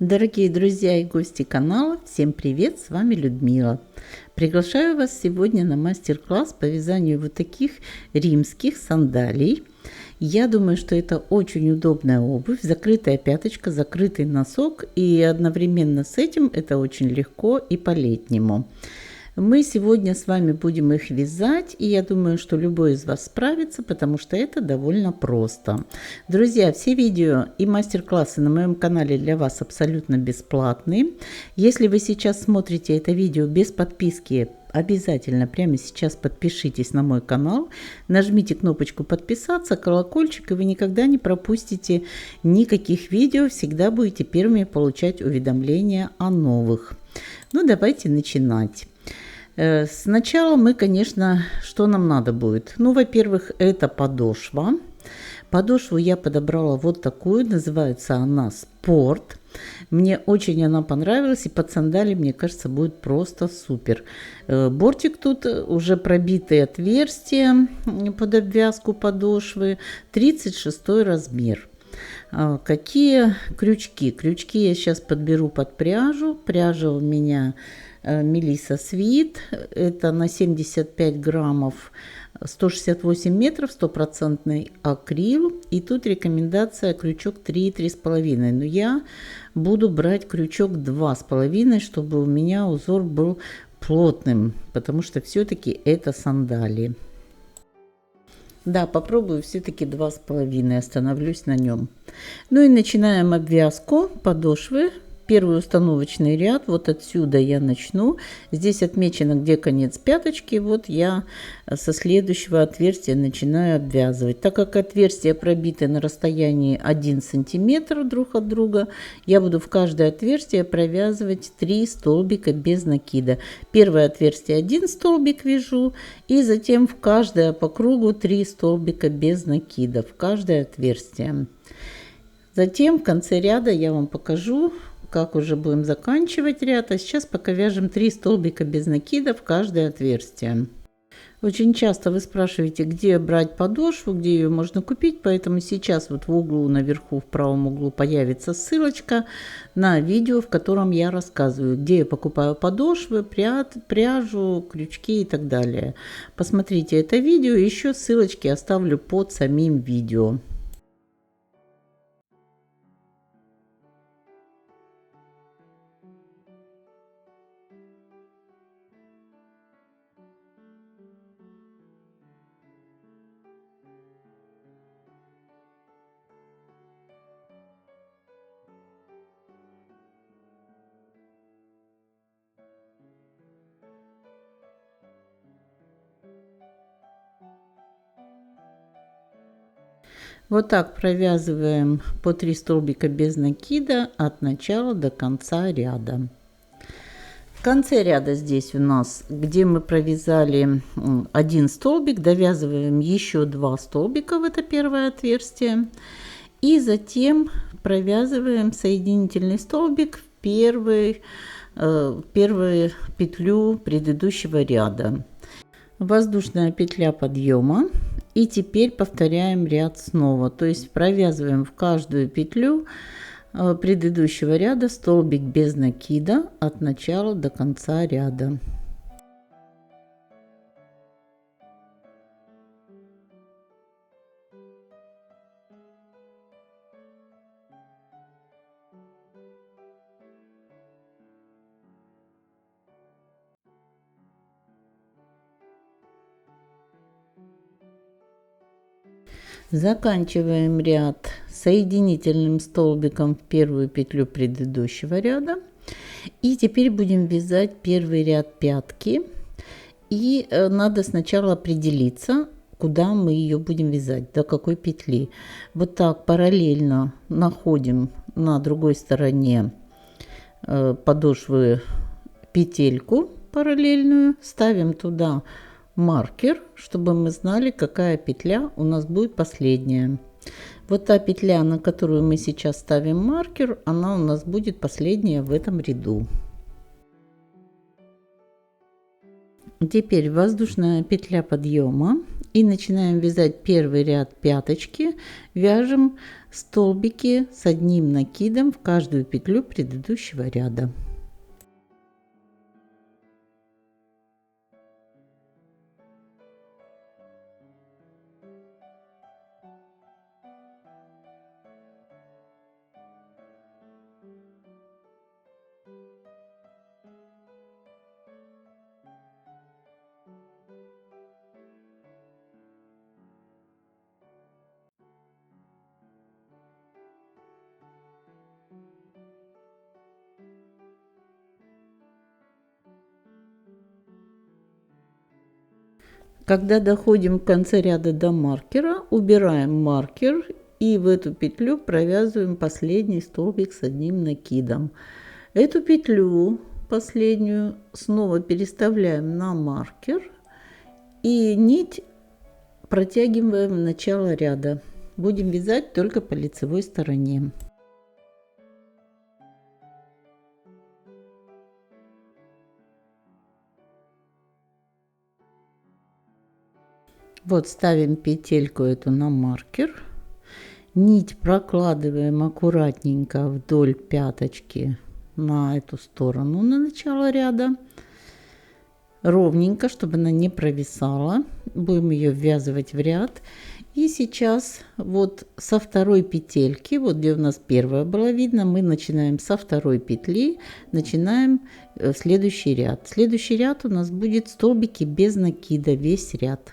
Дорогие друзья и гости канала, всем привет, с вами Людмила. Приглашаю вас сегодня на мастер-класс по вязанию вот таких римских сандалий. Я думаю, что это очень удобная обувь, закрытая пяточка, закрытый носок, и одновременно с этим это очень легко и по-летнему. Мы сегодня с вами будем их вязать, и я думаю, что любой из вас справится, потому что это довольно просто. Друзья, все видео и мастер-классы на моем канале для вас абсолютно бесплатные. Если вы сейчас смотрите это видео без подписки, обязательно прямо сейчас подпишитесь на мой канал, нажмите кнопочку подписаться, колокольчик, и вы никогда не пропустите никаких видео, всегда будете первыми получать уведомления о новых. Ну, давайте начинать. Сначала мы, конечно, что нам надо будет? Ну, во-первых, это подошва. Подошву я подобрала вот такую, называется она Спорт. Мне очень она понравилась, и под сандали, мне кажется, будет просто супер. Бортик тут уже пробитые отверстия под обвязку подошвы, 36 размер. Какие крючки? Крючки я сейчас подберу под пряжу. Пряжа у меня Melissa Sweet, это на 75 граммов, 168 метров, стопроцентный акрил. И тут рекомендация крючок 3-3,5. Но я буду брать крючок 2,5, чтобы у меня узор был плотным, потому что все-таки это сандалии. Да, попробую все-таки 2,5, остановлюсь на нем. Ну и начинаем обвязку подошвы. Первый установочный ряд, вот отсюда я начну. Здесь отмечено, где конец пяточки. Вот я со следующего отверстия начинаю обвязывать. Так как отверстия пробиты на расстоянии 1 сантиметр друг от друга, я буду в каждое отверстие провязывать 3 столбика без накида. Первое отверстие 1 столбик вяжу, и затем в каждое по кругу 3 столбика без накида в каждое отверстие. Затем в конце ряда я вам покажу, как уже будем заканчивать ряд. А сейчас пока вяжем 3 столбика без накида в каждое отверстие. Очень часто вы спрашиваете, где брать подошву, где ее можно купить, поэтому сейчас вот в углу наверху в правом углу появится ссылочка на видео, в котором я рассказываю, где я покупаю подошвы, пряжу, крючки и так далее. Посмотрите это видео, еще ссылочки оставлю под самим видео. Вот так провязываем по 3 столбика без накида от начала до конца ряда. В конце ряда здесь у нас, где мы провязали 1 столбик, довязываем еще 2 столбика в это первое отверстие. И затем провязываем соединительный столбик в первую петлю предыдущего ряда. Воздушная петля подъема. И теперь повторяем ряд снова, то есть провязываем в каждую петлю предыдущего ряда столбик без накида от начала до конца ряда. Заканчиваем ряд соединительным столбиком в первую петлю предыдущего ряда. И теперь будем вязать первый ряд пятки. И надо сначала определиться, куда мы ее будем вязать, до какой петли. Вот так параллельно находим на другой стороне подошвы петельку параллельную, ставим туда маркер, чтобы мы знали, какая петля у нас будет последняя. Вот та петля, на которую мы сейчас ставим маркер, она у нас будет последняя в этом ряду. Теперь воздушная петля подъема. И начинаем вязать первый ряд пяточки. Вяжем столбики с одним накидом в каждую петлю предыдущего ряда. Когда доходим в конце ряда до маркера, убираем маркер и в эту петлю провязываем последний столбик с одним накидом. Эту петлю последнюю снова переставляем на маркер и нить протягиваем в начало ряда. Будем вязать только по лицевой стороне. Вот ставим петельку эту на маркер. Нить прокладываем аккуратненько вдоль пяточки на эту сторону, на начало ряда. Ровненько, чтобы она не провисала. Будем ее ввязывать в ряд. И сейчас вот со второй петельки, вот где у нас первая была видно, мы начинаем со второй петли, начинаем следующий ряд. Следующий ряд у нас будет столбики без накида, весь ряд.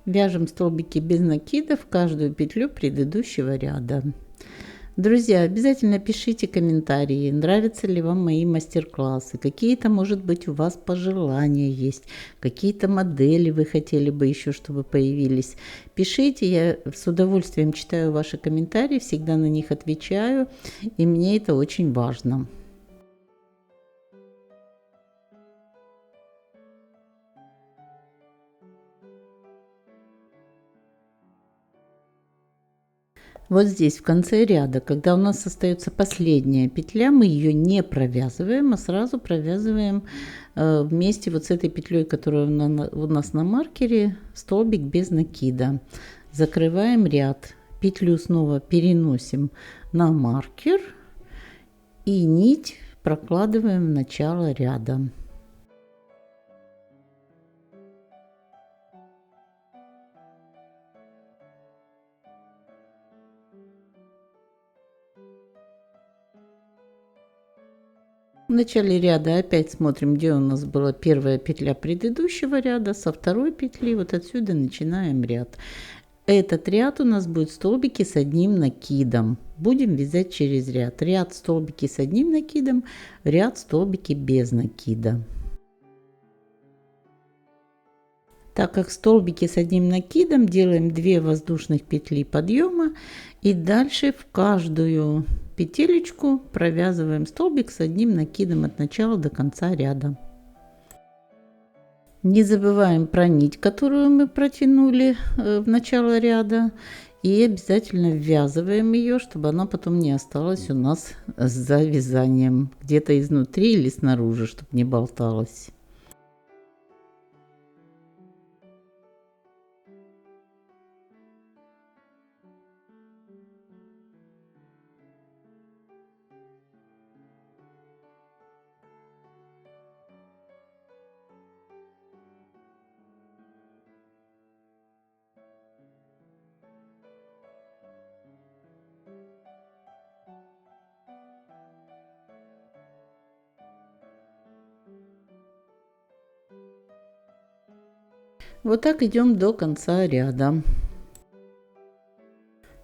Вяжем столбики без накида в каждую петлю предыдущего ряда. Друзья, обязательно пишите комментарии, нравятся ли вам мои мастер-классы, какие-то, может быть, у вас пожелания есть, какие-то модели вы хотели бы еще, чтобы появились. Пишите, я с удовольствием читаю ваши комментарии, всегда на них отвечаю, и мне это очень важно. Вот здесь в конце ряда, когда у нас остается последняя петля, мы ее не провязываем, а сразу провязываем вместе вот с этой петлей, которая у нас на маркере, столбик без накида. Закрываем ряд, петлю снова переносим на маркер и нить прокладываем в начало ряда. В начале ряда опять смотрим, где у нас была первая петля предыдущего ряда. Со второй петли вот отсюда начинаем ряд. Этот ряд у нас будет столбики с одним накидом. Будем вязать через ряд. Ряд столбики с одним накидом, ряд столбики без накида. Так как столбики с одним накидом, делаем 2 воздушных петли подъема и дальше в каждую петелечку провязываем столбик с одним накидом от начала до конца ряда. Не забываем про нить, которую мы протянули в начало ряда, и обязательно ввязываем ее, чтобы она потом не осталась у нас за вязанием где-то изнутри или снаружи, чтобы не болталась. Вот так идем до конца ряда.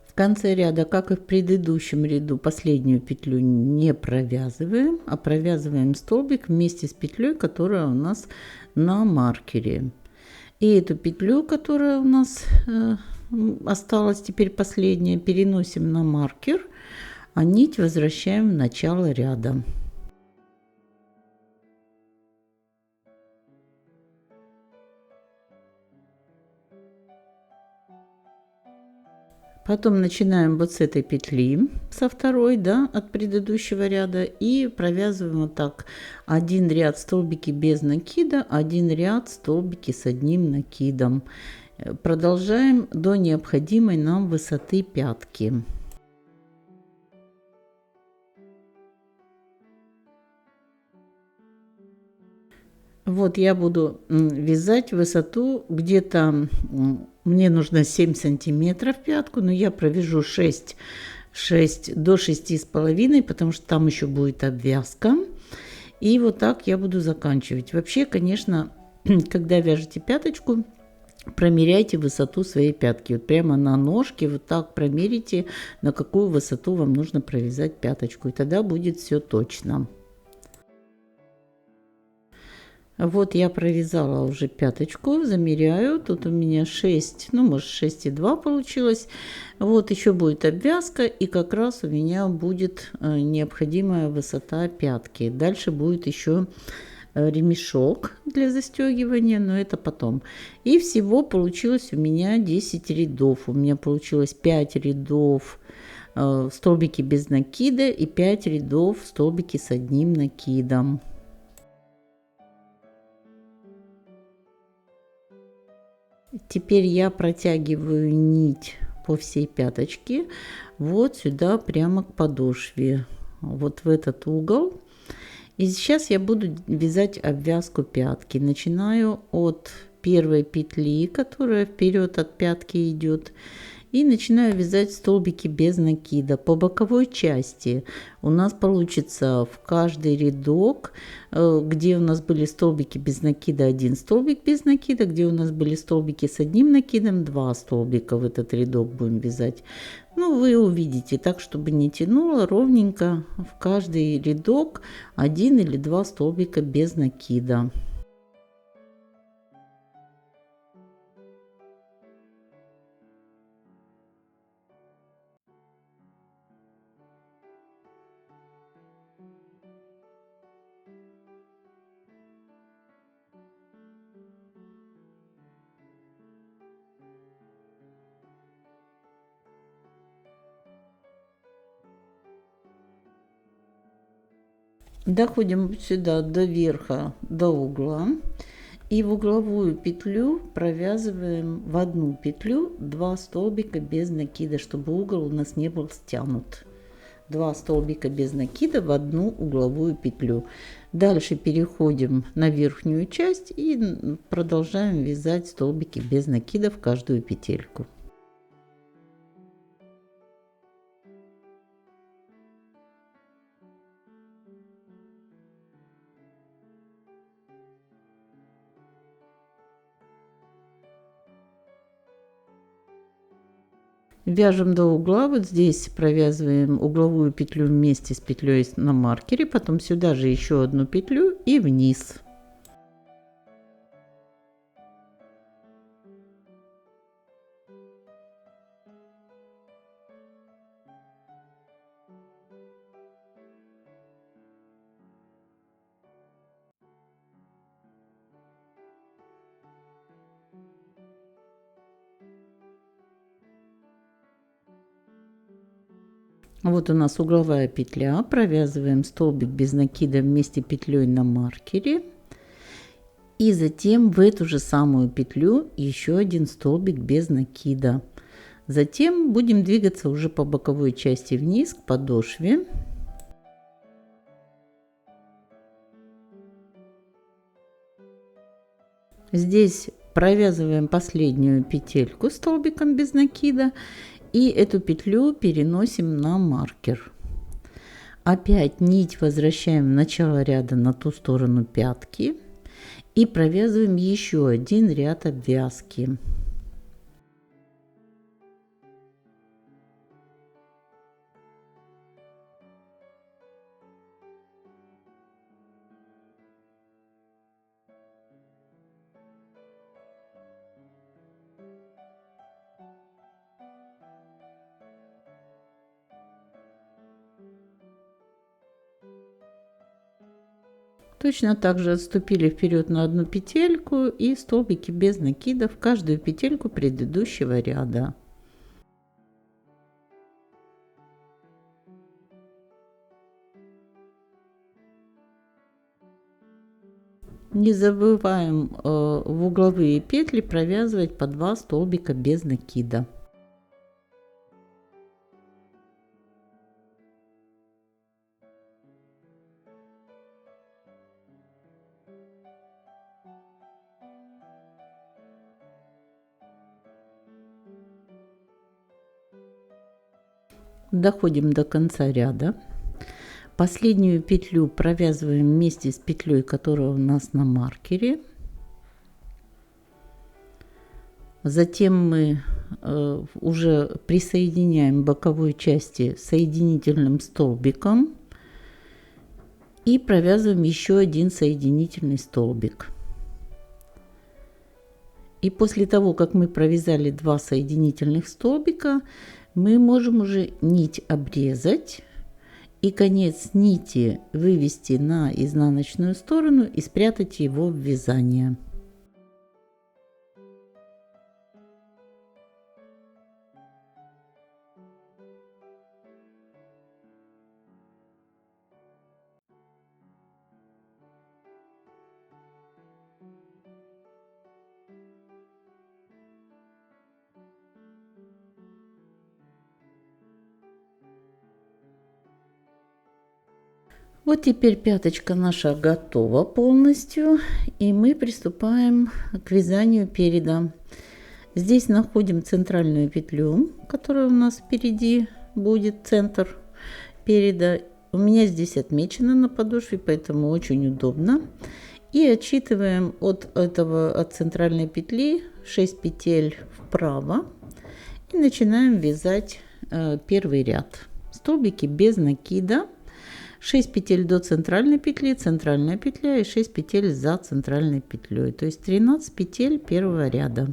В конце ряда, как и в предыдущем ряду, последнюю петлю не провязываем, а провязываем столбик вместе с петлей, которая у нас на маркере. И эту петлю, которая у нас осталась теперь последняя, переносим на маркер, а нить возвращаем в начало ряда. Потом начинаем вот с этой петли, со второй, да, от предыдущего ряда, и провязываем вот так: один ряд столбики без накида, один ряд столбики с одним накидом. Продолжаем до необходимой нам высоты пятки. Вот я буду вязать высоту где-то, мне нужно 7 сантиметров пятку, но я провяжу 6 до 6,5, потому что там еще будет обвязка. И вот так я буду заканчивать. Вообще, конечно, когда вяжете пяточку, промеряйте высоту своей пятки. Вот прямо на ножке вот так промерите, на какую высоту вам нужно провязать пяточку. И тогда будет все точно. Вот я провязала уже пяточку, замеряю. Тут у меня 6, ну может 6,2 получилось. Вот еще будет обвязка, и как раз у меня будет необходимая высота пятки. Дальше будет еще ремешок для застегивания, но это потом. И всего получилось у меня 10 рядов. У меня получилось 5 рядов столбики без накида и 5 рядов столбики с одним накидом. Теперь я протягиваю нить по всей пяточке вот сюда, прямо к подошве, вот в этот угол. И сейчас я буду вязать обвязку пятки. Начинаю от первой петли, которая вперед от пятки идет, и начинаю вязать столбики без накида. По боковой части у нас получится в каждый рядок, где у нас были столбики без накида, один столбик без накида, где у нас были столбики с одним накидом, 2 столбика в этот рядок будем вязать. Ну, вы увидите, так, чтобы не тянуло, ровненько в каждый рядок 1 или 2 столбика без накида. Доходим сюда до верха, до угла, и в угловую петлю провязываем в одну петлю 2 столбика без накида, чтобы угол у нас не был стянут. 2 столбика без накида в одну угловую петлю. Дальше переходим на верхнюю часть и продолжаем вязать столбики без накида в каждую петельку. Вяжем до угла, вот здесь провязываем угловую петлю вместе с петлей на маркере, потом сюда же еще одну петлю и вниз. Вот у нас угловая петля, провязываем столбик без накида вместе петлей на маркере, и затем в эту же самую петлю еще один столбик без накида. Затем будем двигаться уже по боковой части вниз к подошве. Здесь провязываем последнюю петельку столбиком без накида. И эту петлю переносим на маркер. Опять нить возвращаем в начало ряда на ту сторону пятки и провязываем еще один ряд обвязки. Точно так же отступили вперед на одну петельку и столбики без накида в каждую петельку предыдущего ряда. Не забываем в угловые петли провязывать по 2 столбика без накида. Доходим до конца ряда. Последнюю петлю провязываем вместе с петлей, которая у нас на маркере. Затем мы уже присоединяем боковой части соединительным столбиком и провязываем еще один соединительный столбик. И после того, как мы провязали 2 соединительных столбика, мы можем уже нить обрезать и конец нити вывести на изнаночную сторону и спрятать его в вязание. Вот теперь пяточка наша готова полностью, и мы приступаем к вязанию переда. Здесь находим центральную петлю, которая у нас впереди будет центр переда. У меня здесь отмечено на подошве, поэтому очень удобно. И отсчитываем от центральной петли 6 петель вправо и начинаем вязать первый ряд. Столбики без накида. 6 петель до центральной петли, центральная петля и 6 петель за центральной петлей. То есть 13 петель первого ряда.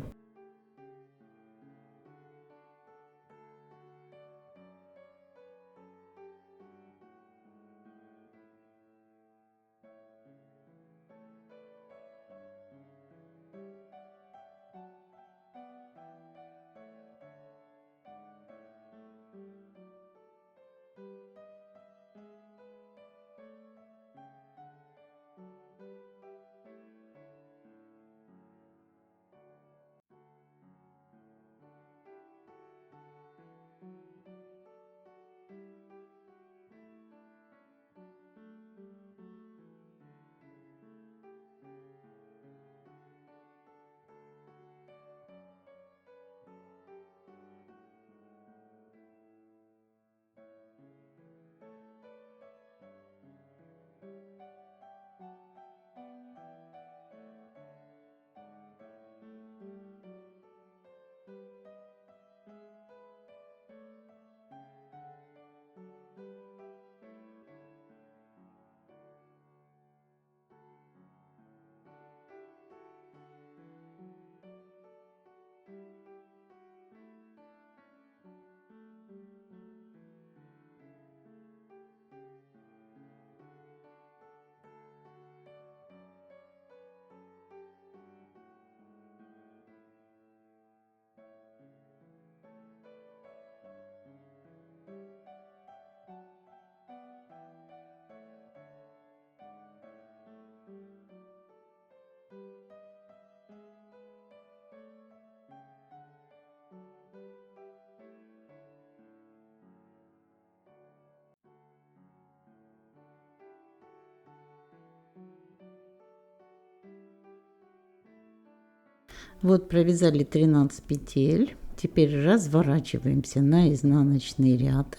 Вот провязали 13 петель. Теперь разворачиваемся на изнаночный ряд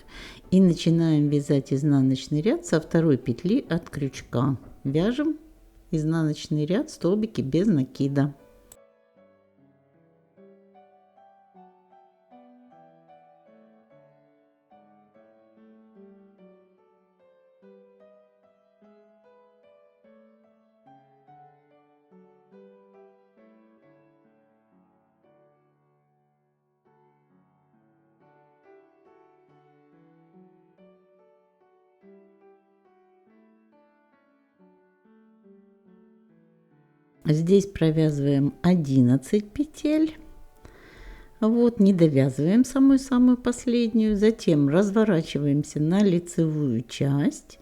и начинаем вязать изнаночный ряд со второй петли от крючка. Вяжем изнаночный ряд, столбики без накида. Здесь провязываем 11 петель. Вот, не довязываем самую последнюю. Затем разворачиваемся на лицевую часть.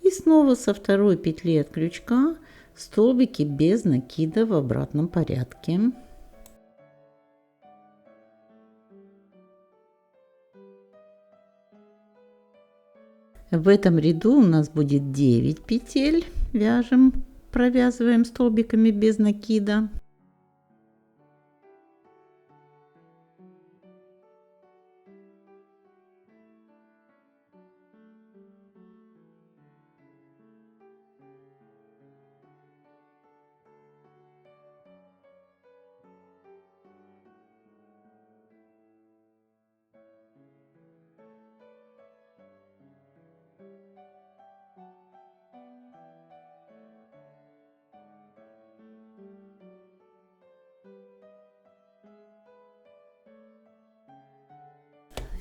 И снова со второй петли от крючка Столбики без накида в обратном порядке. В этом ряду у нас будет 9 петель. Вяжем, провязываем столбиками без накида.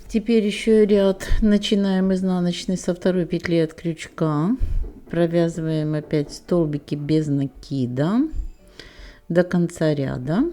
Теперь еще ряд начинаем изнаночный со второй петли от крючка, провязываем опять столбики без накида до конца ряда.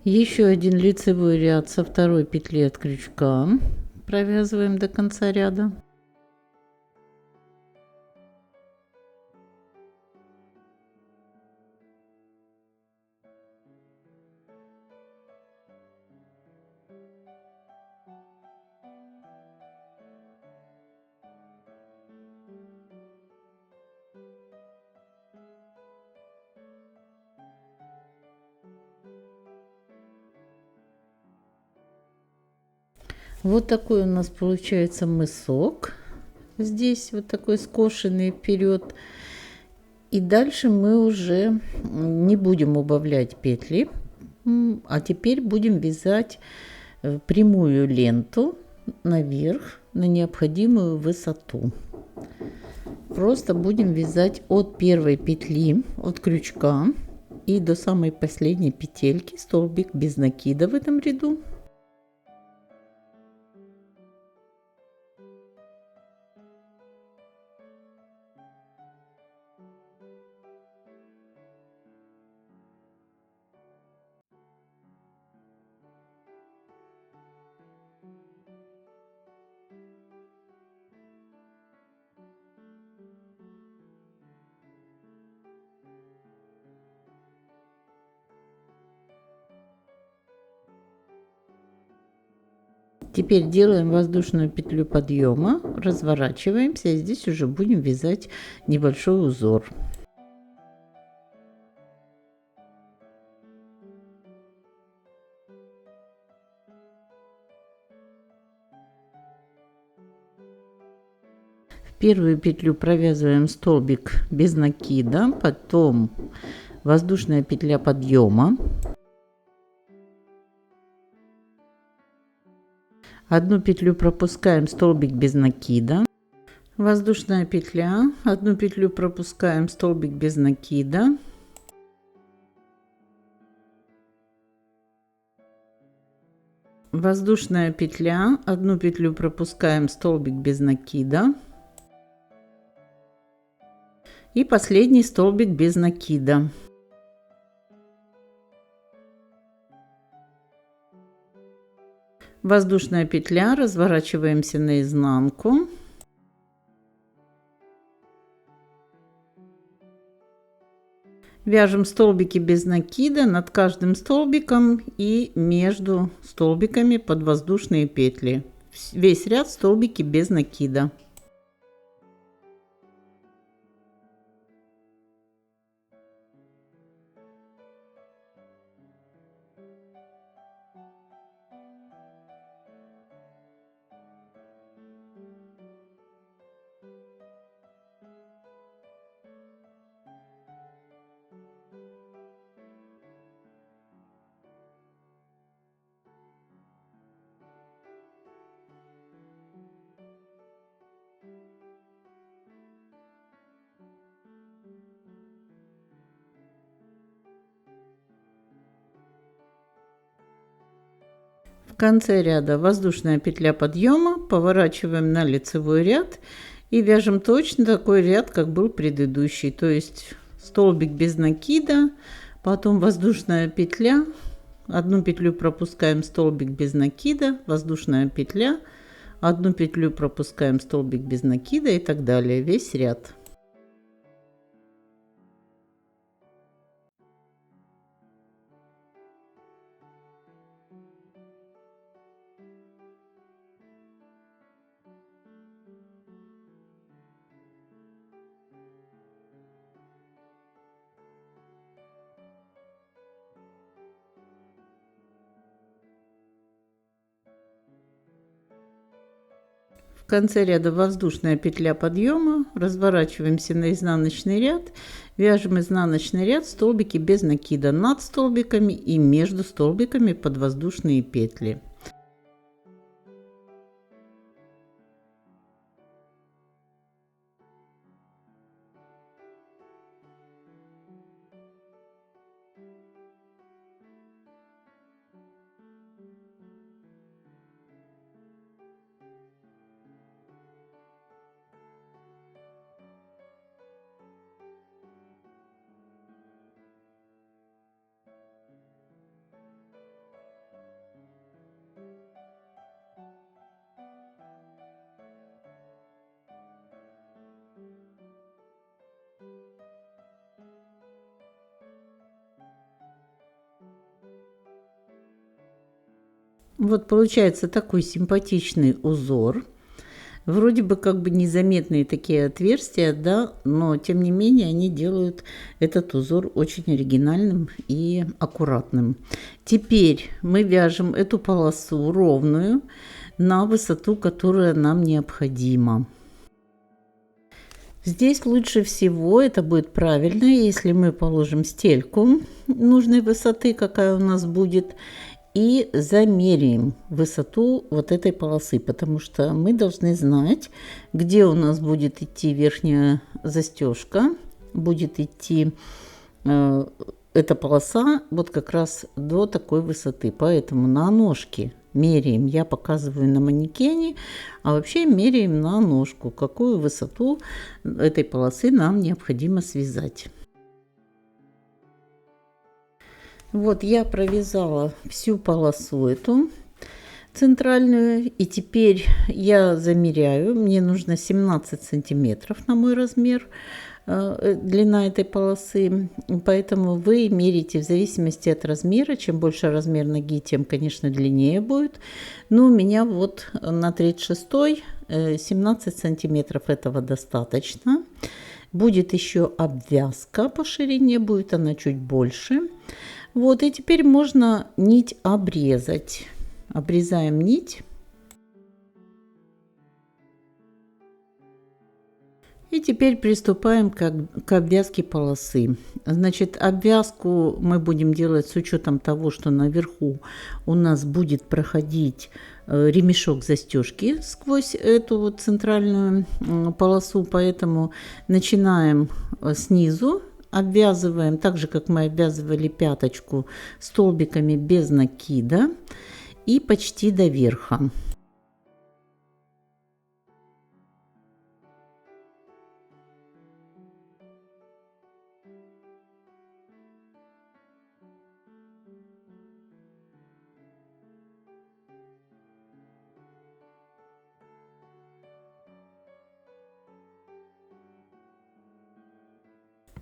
Еще один лицевой ряд со второй петли от крючка, провязываем до конца ряда. Вот такой у нас получается мысок. Здесь вот такой скошенный вперед. И дальше мы уже не будем убавлять петли, а теперь будем вязать прямую ленту наверх на необходимую высоту. Просто будем вязать от первой петли, от крючка и до самой последней петельки столбик без накида в этом ряду. Теперь делаем воздушную петлю подъема, разворачиваемся, и здесь уже будем вязать небольшой узор. В первую петлю провязываем столбик без накида, потом воздушная петля подъема. Одну петлю пропускаем, столбик без накида, воздушная петля, одну петлю пропускаем, столбик без накида, воздушная петля, одну петлю пропускаем, столбик без накида и последний столбик без накида. Воздушная петля, разворачиваемся наизнанку. Вяжем столбики без накида над каждым столбиком и между столбиками под воздушные петли. Весь ряд столбики без накида. конце ряда воздушная петля подъема, поворачиваем на лицевой ряд и вяжем точно такой ряд, как был предыдущий. То есть столбик без накида, потом воздушная петля, одну петлю пропускаем, столбик без накида, воздушная петля, одну петлю пропускаем, столбик без накида и так далее, весь ряд. В конце ряда воздушная петля подъема, разворачиваемся на изнаночный ряд, вяжем изнаночный ряд, столбики без накида над столбиками и между столбиками под воздушные петли. Вот получается такой симпатичный узор. Вроде бы как бы незаметные такие отверстия, да, но тем не менее они делают этот узор очень оригинальным и аккуратным. Теперь мы вяжем эту полосу ровную на высоту, которая нам необходима. Здесь лучше всего это будет правильно, если мы положим стельку нужной высоты, какая у нас будет, и замеряем высоту вот этой полосы, потому что мы должны знать, где у нас будет идти верхняя застежка, будет идти эта полоса вот как раз до такой высоты. Поэтому на ножке меряем, я показываю на манекене, а вообще меряем на ножку, какую высоту этой полосы нам необходимо связать. Вот я провязала всю полосу эту центральную, и теперь я замеряю. Мне нужно 17 сантиметров на мой размер, длина этой полосы, поэтому вы мерите в зависимости от размера. Чем больше размер ноги, тем, конечно, длиннее будет. Но у меня вот на 36 17 сантиметров этого достаточно. Будет еще обвязка по ширине, будет она чуть больше. Вот, и теперь можно нить обрезать. Обрезаем нить. И теперь приступаем к обвязке полосы. Значит, обвязку мы будем делать с учетом того, что наверху у нас будет проходить ремешок застежки сквозь эту вот центральную полосу. Поэтому начинаем снизу. Обвязываем так же, как мы обвязывали пяточку, столбиками без накида и почти до верха.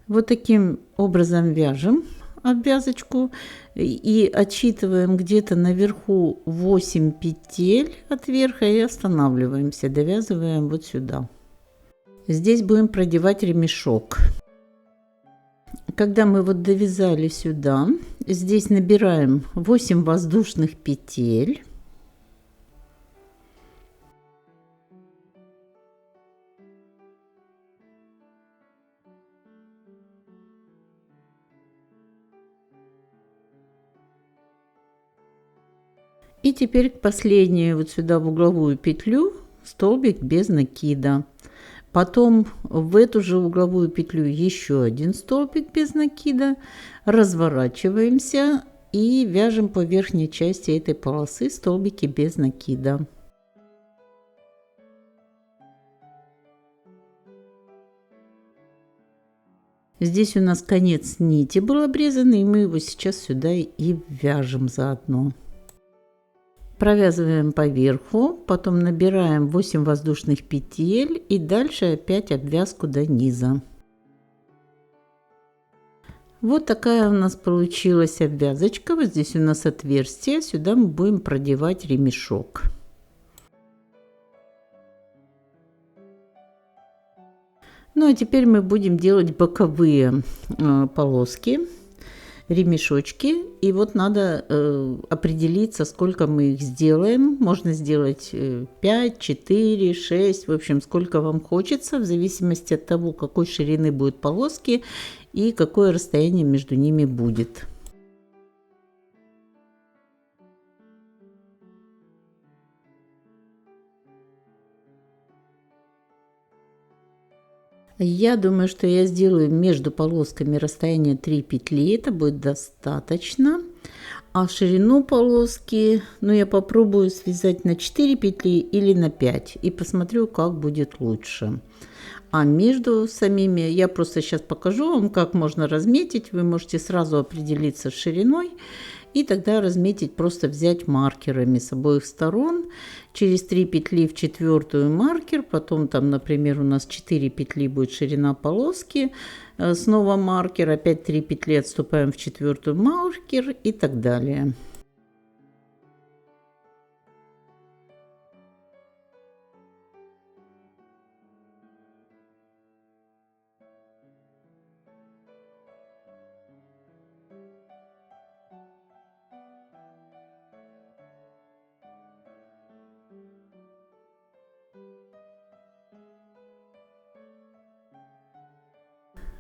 Вот таким образом вяжем обвязочку и отсчитываем где-то наверху 8 петель от верха и останавливаемся, довязываем вот сюда. Здесь будем продевать ремешок. Когда мы вот довязали сюда, здесь набираем 8 воздушных петель. И теперь к последней вот сюда в угловую петлю столбик без накида. Потом в эту же угловую петлю еще один столбик без накида. Разворачиваемся и вяжем по верхней части этой полосы столбики без накида. Здесь у нас конец нити был обрезан, и мы его сейчас сюда и вяжем заодно. Провязываем по верху, потом набираем 8 воздушных петель и дальше опять обвязку до низа. Вот такая у нас получилась обвязочка. Вот здесь у нас отверстие, сюда мы будем продевать ремешок. Ну а теперь мы будем делать боковые полоски, ремешочки. И вот надо определиться, сколько мы их сделаем. Можно сделать 5, 4, 6, в общем, сколько вам хочется, в зависимости от того, какой ширины будут полоски и какое расстояние между ними будет. Я думаю, что я сделаю между полосками расстояние 3 петли, это будет достаточно. А ширину полоски, ну, я попробую связать на 4 петли или на 5 и посмотрю, как будет лучше. А между самими я просто сейчас покажу вам, как можно разметить. Вы можете сразу определиться с шириной и тогда разметить, просто взять маркерами с обоих сторон. Через 3 петли в четвертую маркер, потом там, например, у нас 4 петли будет ширина полоски, снова маркер, опять 3 петли отступаем в четвертую маркер и так далее.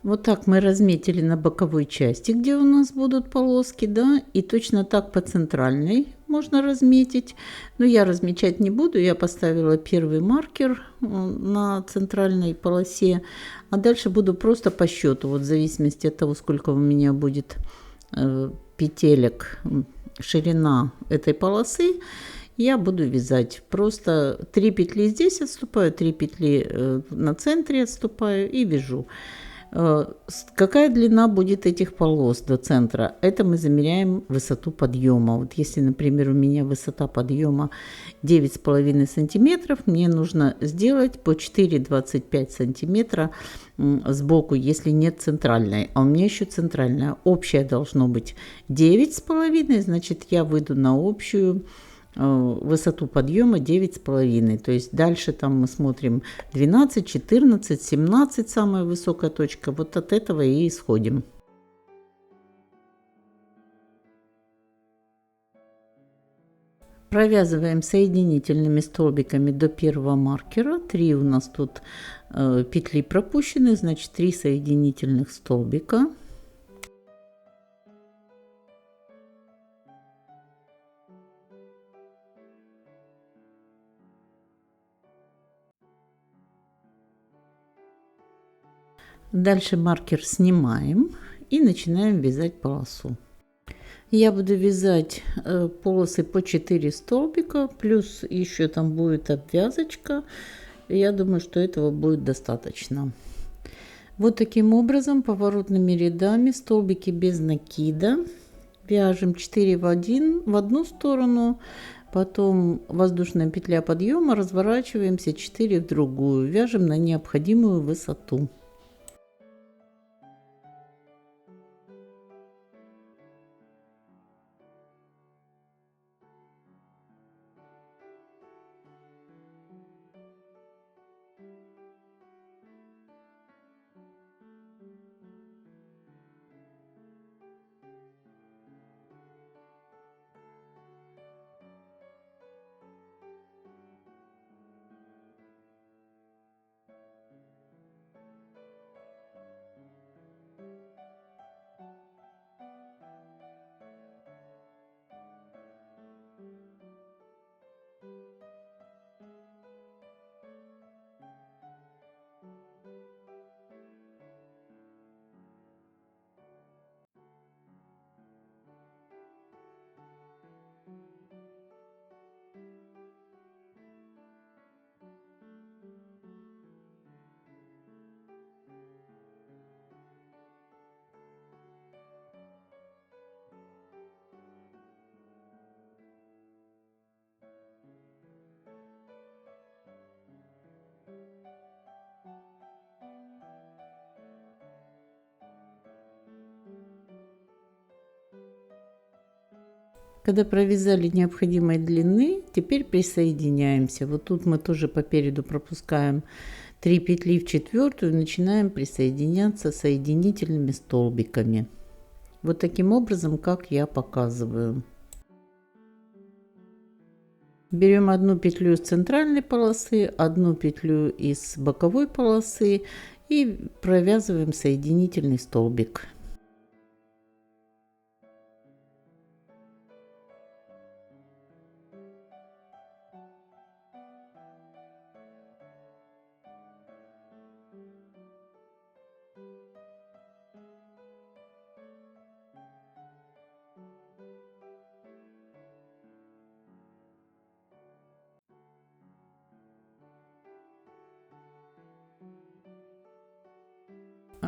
Вот так мы разметили на боковой части, где у нас будут полоски, да, и точно так по центральной можно разметить. Но я размечать не буду, я поставила первый маркер на центральной полосе, а дальше буду просто по счету, вот в зависимости от того, сколько у меня будет петелек, ширина этой полосы, я буду вязать. Просто 3 петли здесь отступаю, 3 петли на центре отступаю и вяжу. Какая длина будет этих полос до центра? Это мы замеряем высоту подъема. Вот если, например, у меня высота подъема 9,5 сантиметров, мне нужно сделать по 4,25 сантиметра сбоку, если нет центральной. А у меня еще центральная. Общая должно быть 9,5, значит, я выйду на общую высоту подъема 9,5. То есть дальше там мы смотрим 12, 14, 17 самая высокая точка. Вот от этого и исходим. Провязываем соединительными столбиками до первого маркера. 3 у нас тут петли пропущены, значит 3 соединительных столбика. Дальше маркер снимаем и начинаем вязать полосу. Я буду вязать полосы по 4 столбика, плюс еще там будет обвязочка. Я думаю, что этого будет достаточно. Вот таким образом поворотными рядами столбики без накида вяжем 4 в одну сторону, потом воздушная петля подъема, разворачиваемся 4 в другую, вяжем на необходимую высоту. Когда провязали необходимой длины, теперь присоединяемся. Вот тут мы тоже по переду пропускаем 3 петли в четвертую, начинаем присоединяться соединительными столбиками. Вот таким образом, как я показываю. Берем одну петлю из центральной полосы, одну петлю из боковой полосы и провязываем соединительный столбик.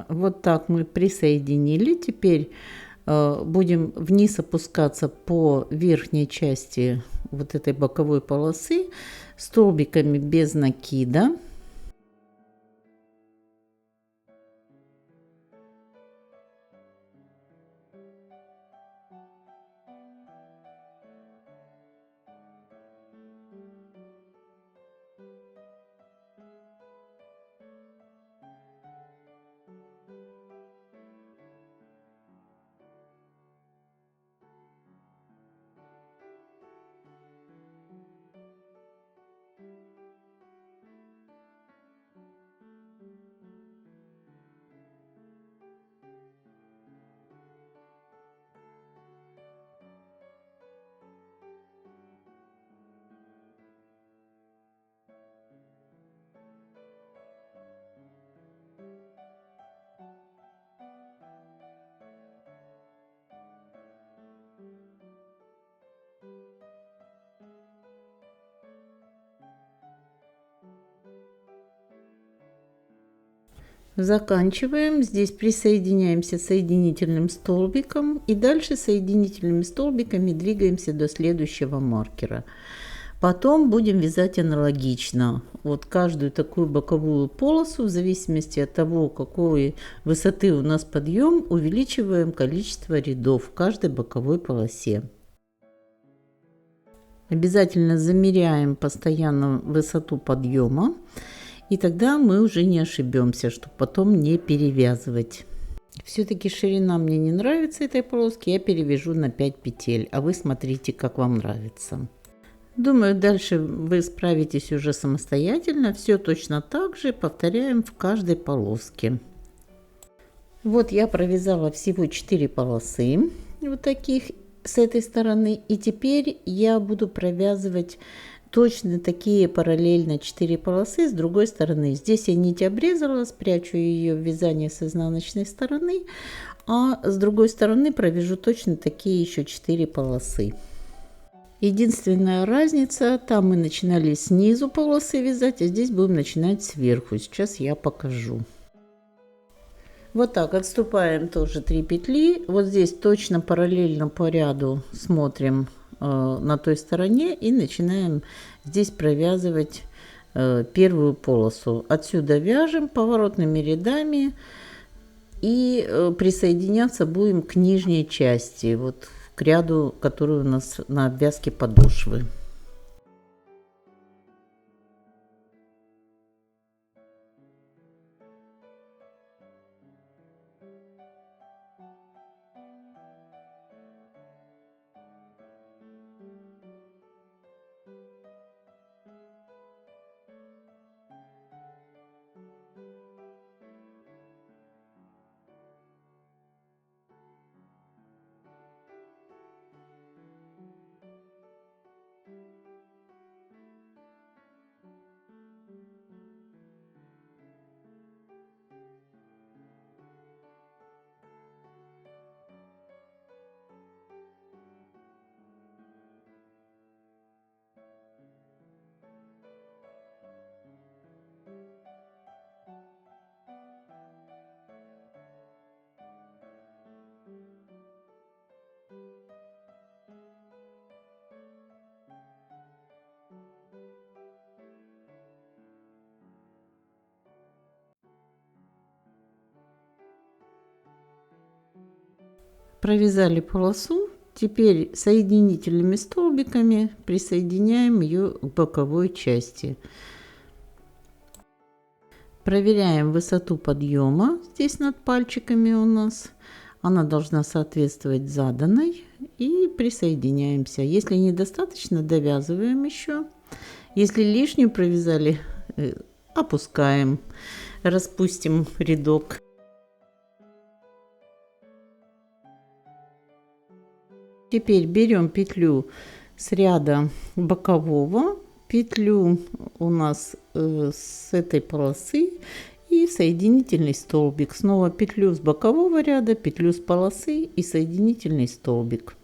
Вот так мы присоединили. Теперь будем вниз опускаться по верхней части вот этой боковой полосы столбиками без накида. Заканчиваем. Здесь присоединяемся соединительным столбиком и дальше соединительными столбиками двигаемся до следующего маркера. Потом будем вязать аналогично. Вот каждую такую боковую полосу, в зависимости от того, какой высоты у нас подъем, увеличиваем количество рядов в каждой боковой полосе. Обязательно замеряем постоянно высоту подъема. И тогда мы уже не ошибемся, чтобы потом не перевязывать. Все-таки ширина мне не нравится этой полоски, я перевяжу на 5 петель, а вы смотрите, как вам нравится. Думаю, дальше вы справитесь уже самостоятельно. Все точно так же повторяем в каждой полоске. Вот я провязала всего 4 полосы, вот таких, с этой стороны. И теперь я буду провязывать точно такие параллельно 4 полосы с другой стороны. Здесь я нить обрезала, спрячу ее в вязание с изнаночной стороны, а с другой стороны провяжу точно такие еще 4 полосы. Единственная разница, там мы начинали снизу полосы вязать, а здесь будем начинать сверху. Сейчас я покажу. Вот так, отступаем тоже 3 петли. Вот здесь точно параллельно по ряду смотрим на той стороне и начинаем здесь провязывать первую полосу. Отсюда вяжем поворотными рядами и присоединяться будем к нижней части, вот к ряду, который у нас на обвязке подошвы. Провязали полосу, Теперь соединительными столбиками присоединяем ее к боковой части. Проверяем высоту подъема здесь над пальчиками у нас. Она должна соответствовать заданной. И присоединяемся. Если недостаточно, довязываем еще. Если лишнюю провязали, опускаем, распустим рядок. Теперь берем петлю с ряда бокового, петлю у нас с этой полосы и соединительный столбик. Снова петлю с бокового ряда, петлю с полосы и соединительный столбик.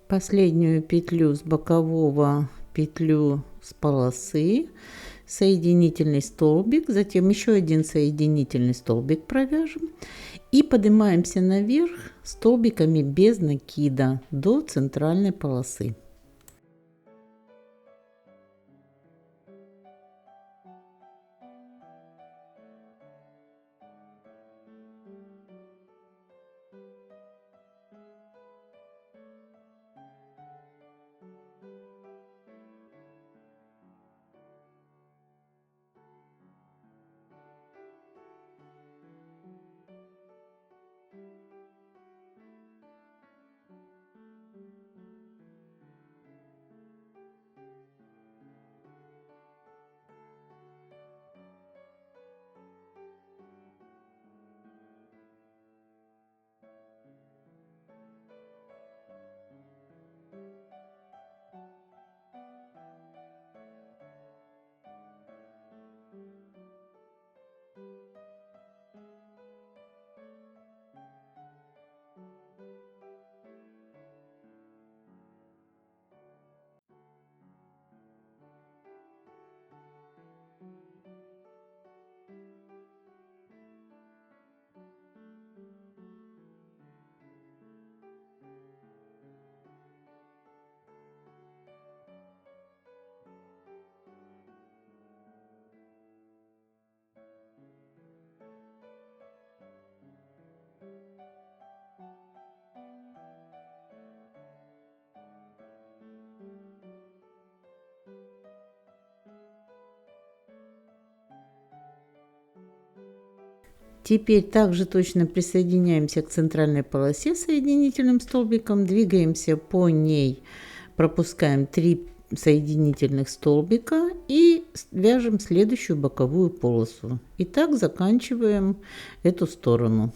Последнюю петлю с бокового, петлю с полосы, соединительный столбик, затем еще один соединительный столбик провяжем и поднимаемся наверх столбиками без накида до центральной полосы. Теперь также точно присоединяемся к центральной полосе соединительным столбиком, двигаемся по ней, пропускаем 3 соединительных столбика и вяжем следующую боковую полосу. И так заканчиваем эту сторону.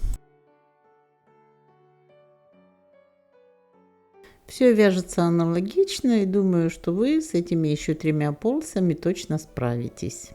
Все вяжется аналогично, и думаю, что вы с этими еще 3 полосами точно справитесь.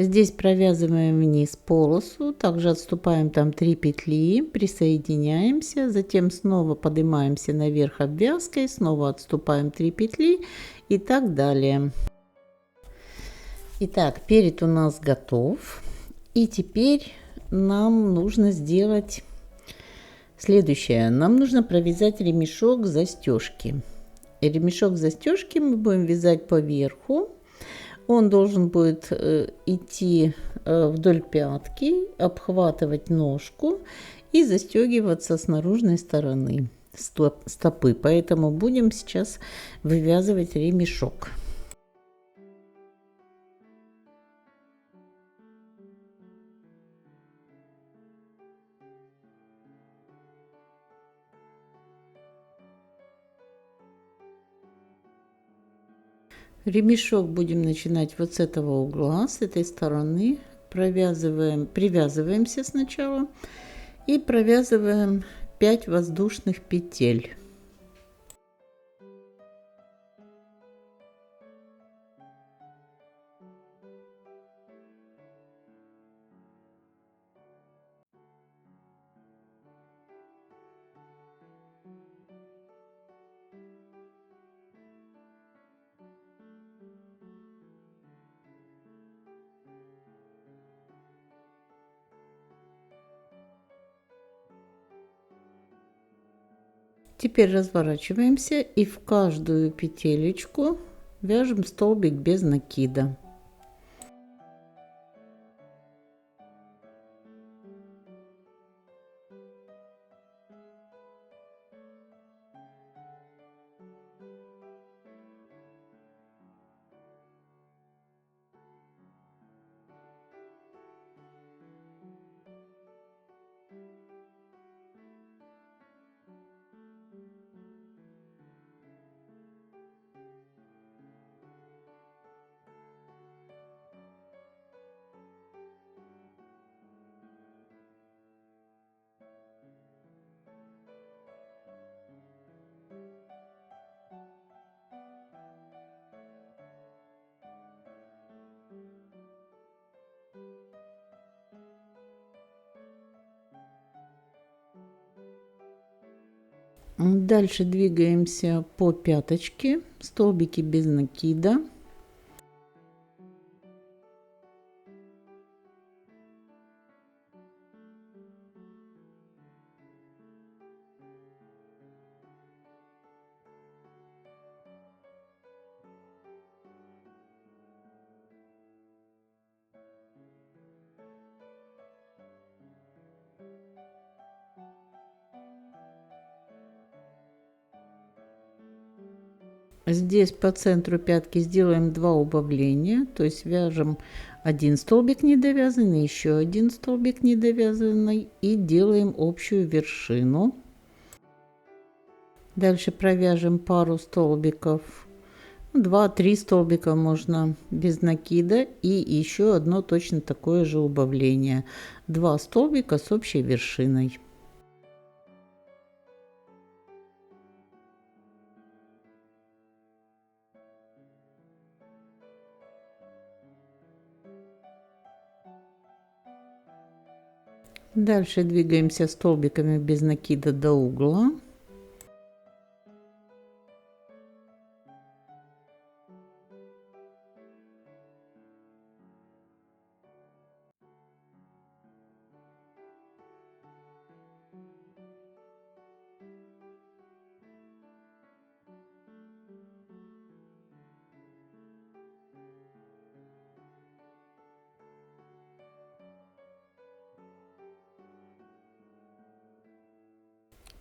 Здесь провязываем вниз полосу, также отступаем там 3 петли, присоединяемся, затем снова поднимаемся наверх обвязкой, снова отступаем 3 петли и так далее. Итак, перед у нас готов, и теперь нам нужно сделать следующее. Нам нужно провязать ремешок застежки. Ремешок застежки мы будем вязать по верху. Он должен будет идти вдоль пятки, обхватывать ножку и застегиваться с наружной стороны стопы. Поэтому будем сейчас вывязывать ремешок. Ремешок будем начинать вот с этого угла, с этой стороны. Привязываемся сначала и провязываем 5 воздушных петель. Теперь разворачиваемся и в каждую петелечку вяжем столбик без накида. Дальше двигаемся по пяточке, столбики без накида. Здесь по центру пятки сделаем 2 убавления, то есть вяжем один столбик недовязанный, еще один столбик недовязанный и делаем общую вершину. Дальше провяжем пару столбиков, 2-3 столбика можно без накида и еще одно точно такое же убавление, 2 столбика с общей вершиной. Дальше двигаемся столбиками без накида до угла.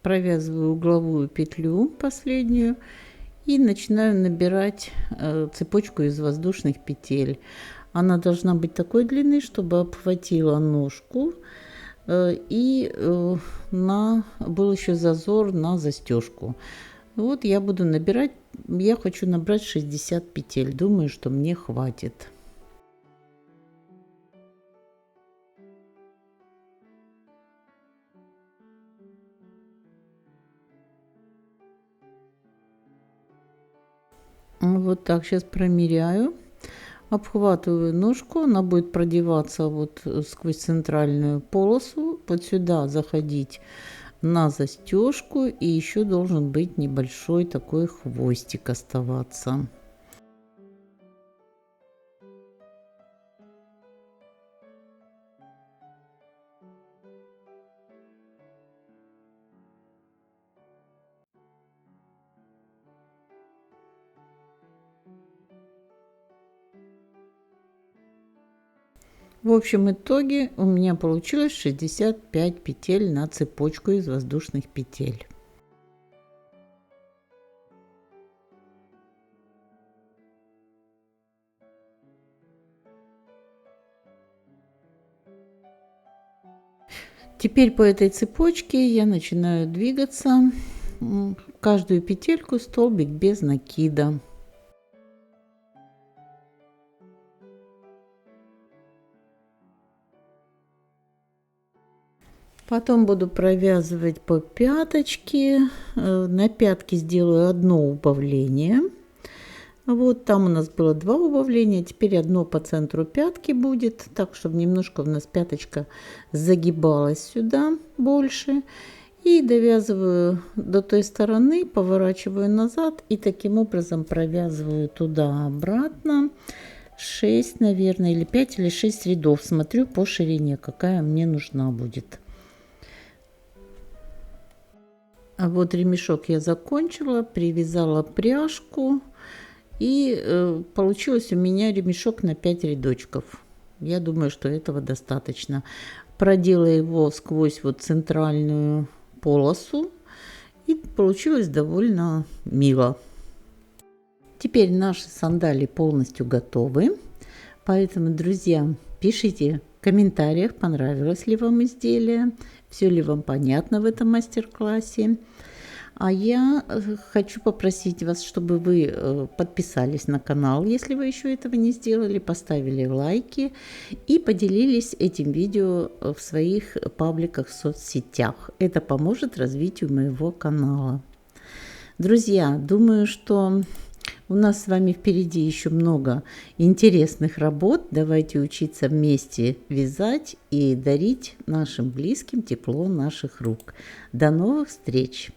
Провязываю угловую петлю последнюю и начинаю набирать цепочку из воздушных петель. Она должна быть такой длины, чтобы обхватила ножку и был еще зазор на застежку. Вот я буду набирать, я хочу набрать 60 петель, думаю, что мне хватит. Вот так сейчас промеряю, обхватываю ножку, она будет продеваться вот сквозь центральную полосу, вот сюда заходить на застежку, и еще должен быть небольшой такой хвостик оставаться. В общем итоге у меня получилось 65 петель на цепочку из воздушных петель. Теперь по этой цепочке я начинаю двигаться, каждую петельку столбик без накида. Потом буду провязывать по пяточке. На пятке сделаю одно убавление. Вот там у нас было 2 убавления, теперь одно по центру пятки будет, так, чтобы немножко у нас пяточка загибалась сюда больше. И довязываю до той стороны, поворачиваю назад и таким образом провязываю туда-обратно 6, наверное, или 5 или 6 рядов. Смотрю по ширине, какая мне нужна будет. А вот ремешок я закончила, привязала пряжку. И получилось у меня ремешок на 5 рядочков. Я думаю, что этого достаточно. Проделаю его сквозь вот центральную полосу. И получилось довольно мило. Теперь наши сандали полностью готовы. Поэтому, друзья, пишите в комментариях, понравилось ли вам изделие, все ли вам понятно в этом мастер-классе. А я хочу попросить вас, чтобы вы подписались на канал, если вы еще этого не сделали, поставили лайки и поделились этим видео в своих пабликах в соцсетях. Это поможет развитию моего канала. Друзья, думаю, что у нас с вами впереди еще много интересных работ. Давайте учиться вместе вязать и дарить нашим близким тепло наших рук. До новых встреч!